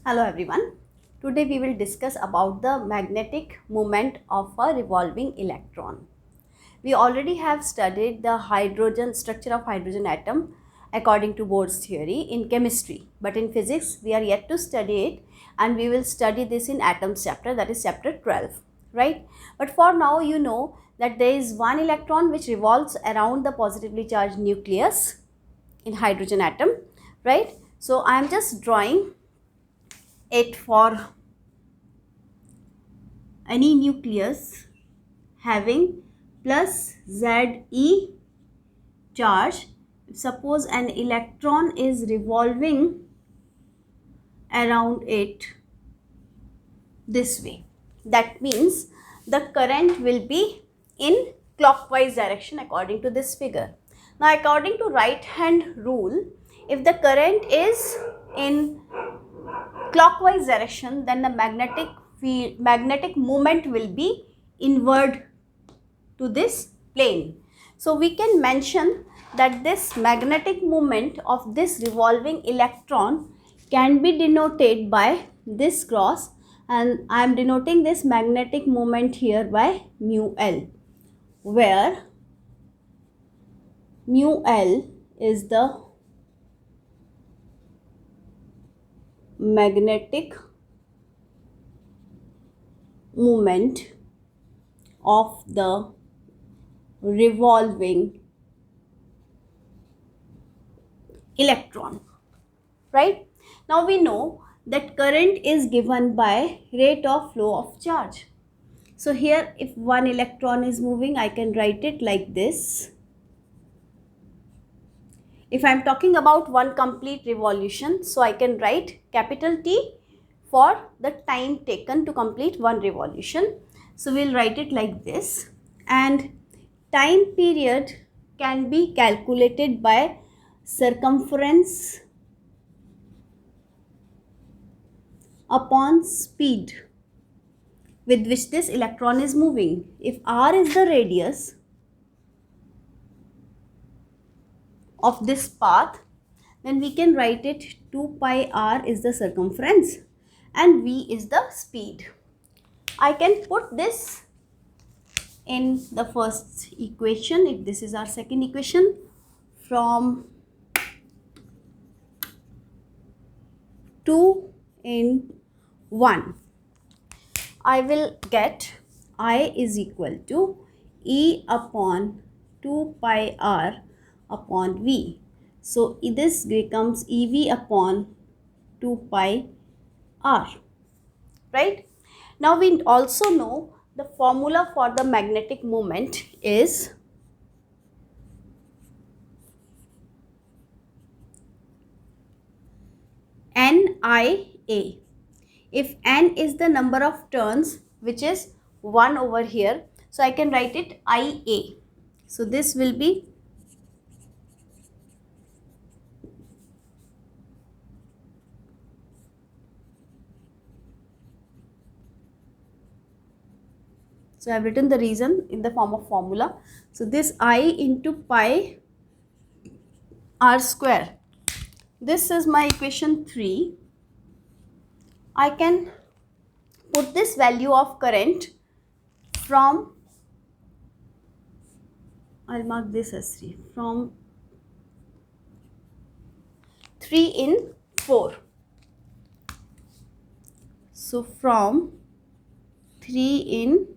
Hello everyone. Today we will discuss about the magnetic moment of a revolving electron. We already have studied the hydrogen structure of hydrogen atom according to Bohr's theory in chemistry, but in physics we are yet to study it, and we will study this in atoms chapter, that is chapter 12, right? But for now you know that there is one electron which revolves around the positively charged nucleus in hydrogen atom, right? So I am just drawing it for any nucleus having plus Ze charge. Suppose an electron is revolving around it this way. That means the current will be in clockwise direction according to this figure. Now according to right hand rule, if the current is in clockwise direction, then the magnetic moment will be inward to this plane. So we can mention that this magnetic moment of this revolving electron can be denoted by this cross, and I am denoting this magnetic moment here by mu L, where mu L is the magnetic moment of the revolving electron, right? Now we know that current is given by rate of flow of charge. So here if one electron is moving, I can write it like this. If I am talking about one complete revolution, so I can write capital T for the time taken to complete one revolution. So we'll write it like this, and time period can be calculated by circumference upon speed with which this electron is moving. If r is the radius of this path, then we can write it 2 pi r is the circumference and v is the speed. I can put this in the first equation, if this is our second equation, from 2 in 1. I will get I is equal to E upon 2 pi r upon v. So this becomes EV upon 2 pi r, right? Now we also know the formula for the magnetic moment is NIA. If n is the number of turns, which is 1 over here, so I can write it IA. So this will be so I have written the reason in the form of formula. So this I into pi r square. This is my equation 3. I can put this value of current from, I'll mark this as 3, from 3 in 4. So from 3 in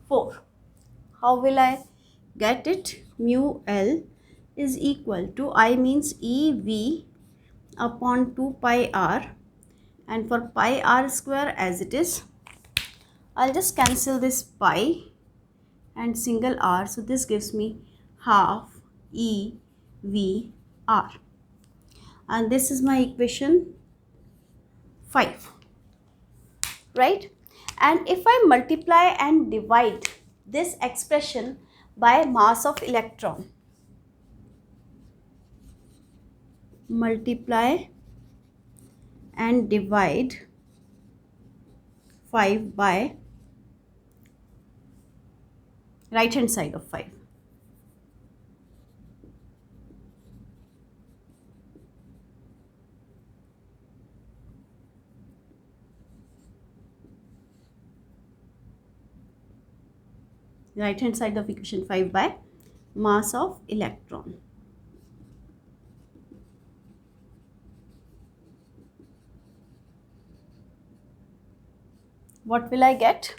4. How will I get it? Mu L is equal to, I means EV upon 2 pi r, and for pi r square as it is, I'll just cancel this pi and single r, so this gives me half EV r, and this is my equation 5, right? And if I multiply and divide this expression by mass of electron, multiply and divide 5 by right hand side of 5, right hand side of equation 5 by mass of electron. What will I get?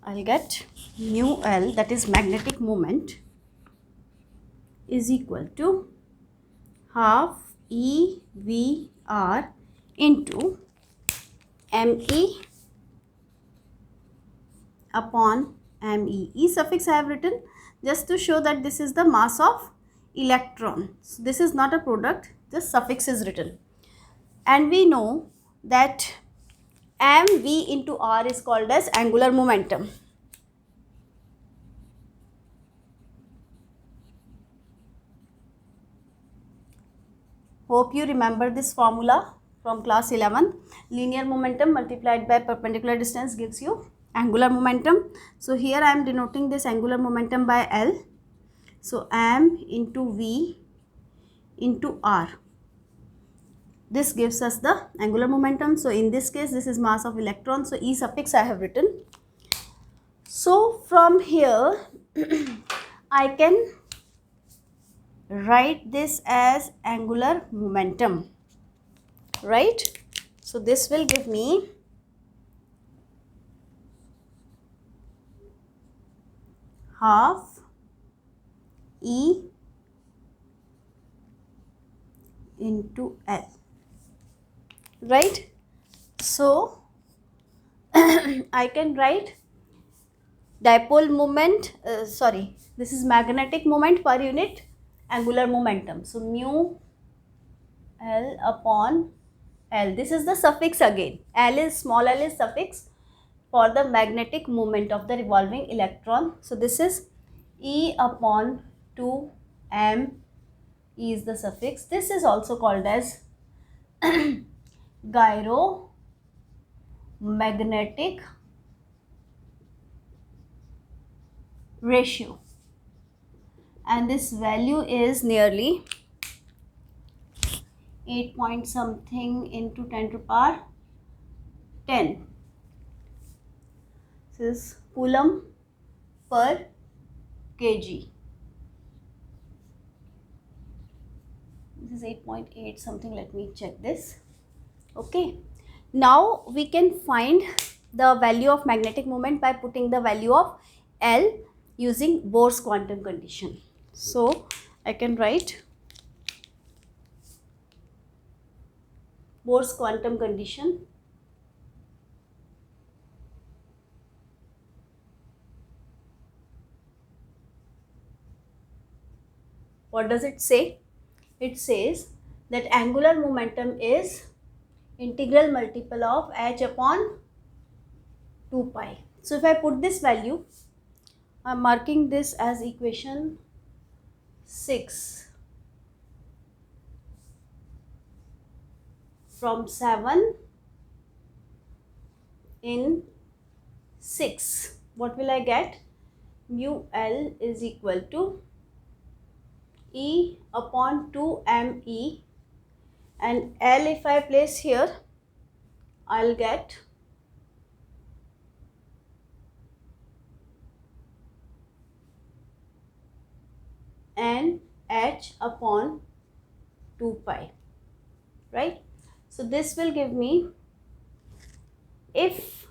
I'll get mu L, that is magnetic moment, is equal to half EVR into ME upon ME. E suffix I have written just to show that this is the mass of electron. So this is not a product, just suffix is written. And we know that mv into r is called as angular momentum. Hope you remember this formula from class 11. Linear momentum multiplied by perpendicular distance gives you angular momentum. So here I am denoting this angular momentum by L. So m into v into r. This gives us the angular momentum. So in this case, this is mass of electron. So E suffix I have written. So from here, I can write this as angular momentum, right? So this will give me half E into L, right? So I can write dipole moment, this is magnetic moment per unit angular momentum. So mu L upon L, this is the suffix again. L is small l is suffix for the magnetic moment of the revolving electron. So this is E upon 2 m, E is the suffix. This is also called as gyromagnetic ratio, and this value is nearly 8 point something into 10 to the power 10. This is coulomb per kg. This is 8.8 something, let me check this. Okay, now we can find the value of magnetic moment by putting the value of L using Bohr's quantum condition. So I can write Bohr's quantum condition. What does it say? It says that angular momentum is integral multiple of h upon 2 pi. So if I put this value, I am marking this as equation 6 from 7 in 6. What will I get? Mu L is equal to E upon 2 me, and L if I place here, I'll get n h upon 2 pi, right? So this will give me, if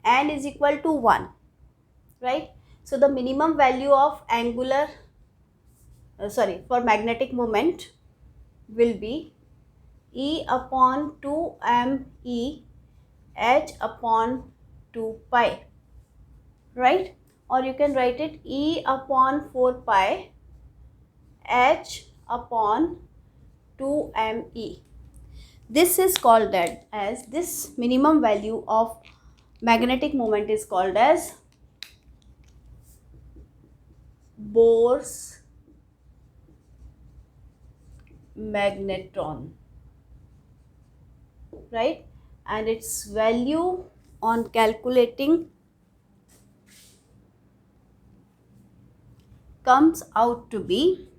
n is equal to 1, right? So the minimum value of angular for magnetic moment will be E upon 2 me h upon 2 pi, right? Or you can write it E upon 4 pi h upon 2 me. This is called as this minimum value of magnetic moment is called as Bohr's magnetron, right? And its value on calculating comes out to be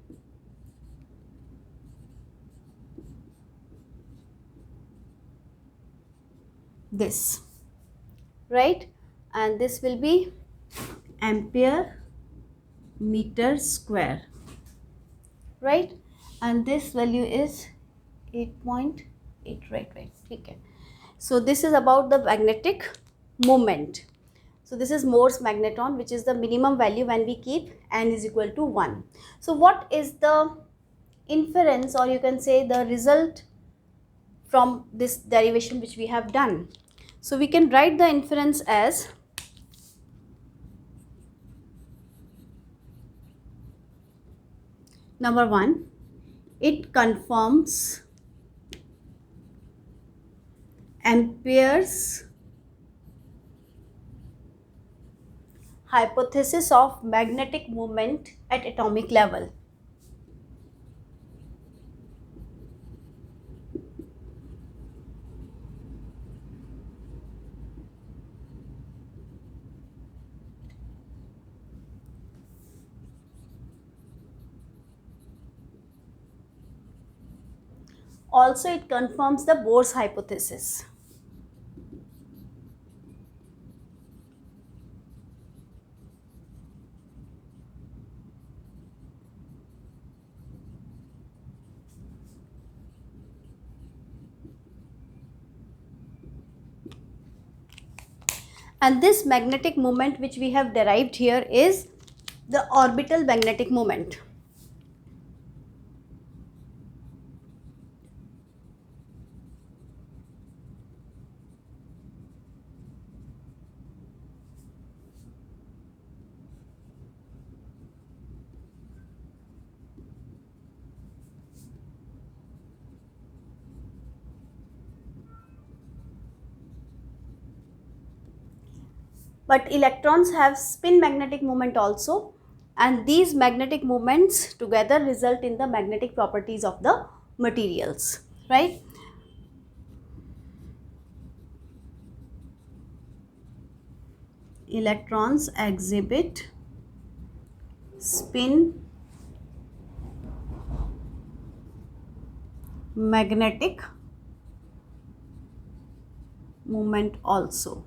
this, right? And this will be ampere meter square, right? And this value is 8.8, right. Okay. So this is about the magnetic moment. So this is Moore's magneton, which is the minimum value when we keep n is equal to 1. So what is the inference, or you can say the result from this derivation which we have done? So we can write the inference as number 1, it confirms Ampere's hypothesis of magnetic moment at atomic level. Also, it confirms the Bohr's hypothesis. And this magnetic moment which we have derived here is the orbital magnetic moment. But electrons have spin magnetic moment also, and these magnetic moments together result in the magnetic properties of the materials, right? Electrons exhibit spin magnetic moment also.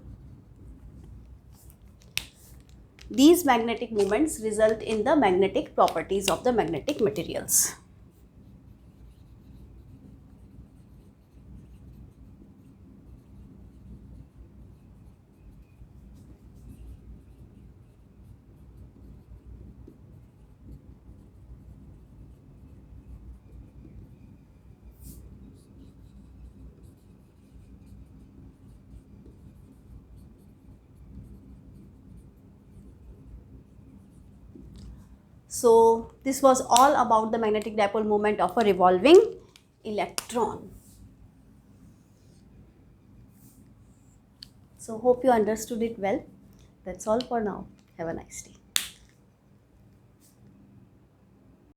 These magnetic moments result in the magnetic properties of the magnetic materials. So this was all about the magnetic dipole moment of a revolving electron. So hope you understood it well. That's all for now. Have a nice day.